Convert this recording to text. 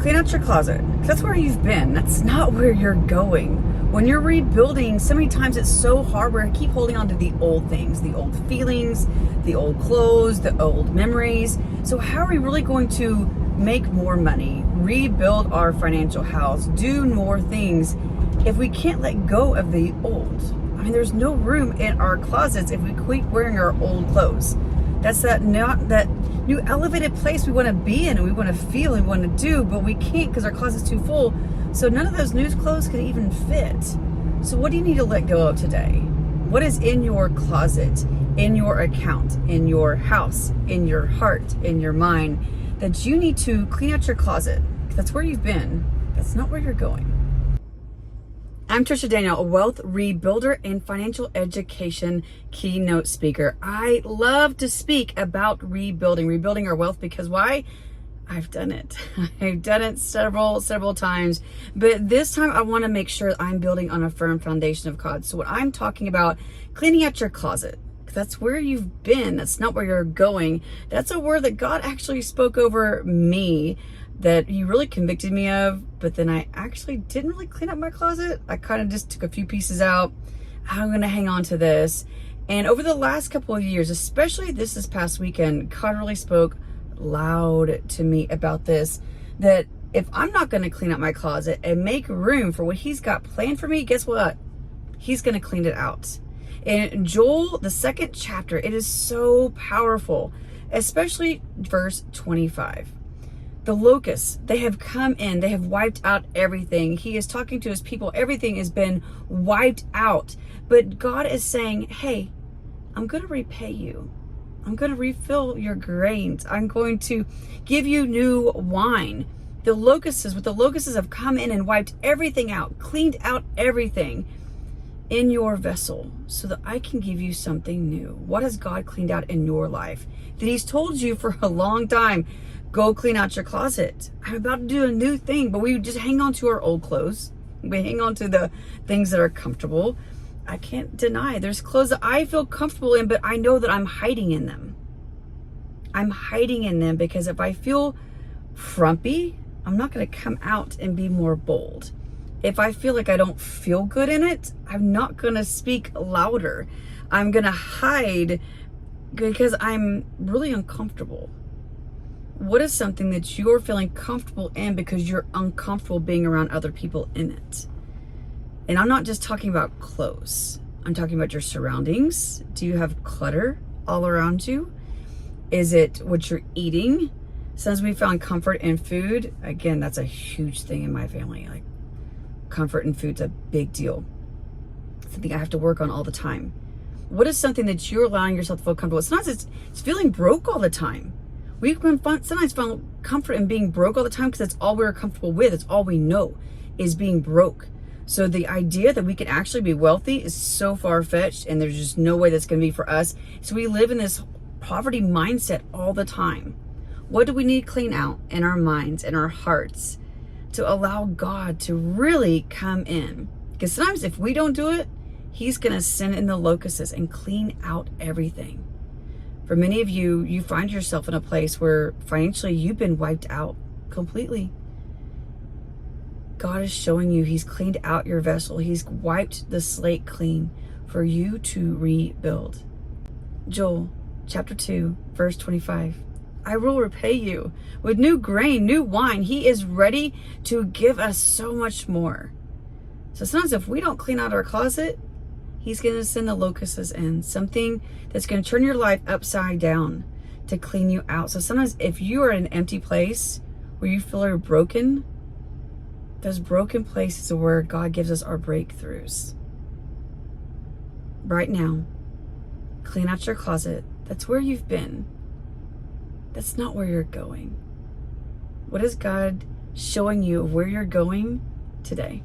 Clean out your closet. That's where you've been. That's not where you're going. When you're rebuilding, so many times it's so hard. We keep holding on to the old things, the old feelings, the old clothes, the old memories. So how are we really going to make more money, rebuild our financial house, do more things if we can't let go of the old? I mean, there's no room in our closets if we keep wearing our old clothes. That's that new elevated place we want to be in and we want to feel and we want to do, but we can't because our closet's too full. So none of those new clothes can even fit. So what do you need to let go of today? What is in your closet, in your account, in your house, in your heart, in your mind that you need to clean out your closet? That's where you've been. That's not where you're going. I'm Trisha Daniel, a wealth rebuilder and financial education keynote speaker. I love to speak about rebuilding our wealth because why? I've done it. I've done it several times, but this time I want to make sure I'm building on a firm foundation of God. So what I'm talking about, cleaning out your closet, that's where you've been. That's not where you're going. That's a word that God actually spoke over me that he really convicted me of, but then I actually didn't really clean up my closet. I kind of just took a few pieces out. I'm going to hang on to this. And over the last couple of years, especially this past weekend, God really spoke loud to me about this, that if I'm not going to clean up my closet and make room for what he's got planned for me, guess what? He's going to clean it out. In Joel, the 2nd chapter, it is so powerful, especially verse 25. The locusts, they have come in, they have wiped out everything. He is talking to his people. Everything has been wiped out. But God is saying, hey, I'm going to repay you. I'm going to refill your grains. I'm going to give you new wine. The locusts have come in and wiped everything out, cleaned out everything in your vessel so that I can give you something new. What has God cleaned out in your life that he's told you for a long time? Go clean out your closet. I'm about to do a new thing, but we just hang on to our old clothes. We hang on to the things that are comfortable. I can't deny there's clothes that I feel comfortable in, but I know that I'm hiding in them. I'm hiding in them because if I feel frumpy, I'm not going to come out and be more bold. If I feel like I don't feel good in it, I'm not going to speak louder. I'm going to hide because I'm really uncomfortable. What is something that you're feeling comfortable in because you're uncomfortable being around other people in it? And I'm not just talking about clothes. I'm talking about your surroundings. Do you have clutter all around you? Is it what you're eating? Since we found comfort in food, again, that's a huge thing in my family. Like, comfort in food's a big deal. Something I have to work on all the time. What is something that you're allowing yourself to feel comfortable with? Sometimes it's feeling broke all the time. We can sometimes find comfort in being broke all the time because that's all we're comfortable with. It's all we know is being broke. So the idea that we can actually be wealthy is so far-fetched, and there's just no way that's going to be for us. So we live in this poverty mindset all the time. What do we need to clean out in our minds and our hearts to allow God to really come in? Because sometimes if we don't do it, he's going to send in the locusts and clean out everything. For many of you, you find yourself in a place where financially you've been wiped out completely. God is showing you he's cleaned out your vessel. He's wiped the slate clean for you to rebuild. Joel chapter 2, verse 25. I will repay you with new grain, new wine. He is ready to give us so much more. So sometimes if we don't clean out our closet, he's going to send the locusts in, something that's going to turn your life upside down to clean you out. So sometimes if you are in an empty place where you feel you're broken, those broken places are where God gives us our breakthroughs. Right now, clean out your closet. That's where you've been. That's not where you're going. What is God showing you of where you're going today?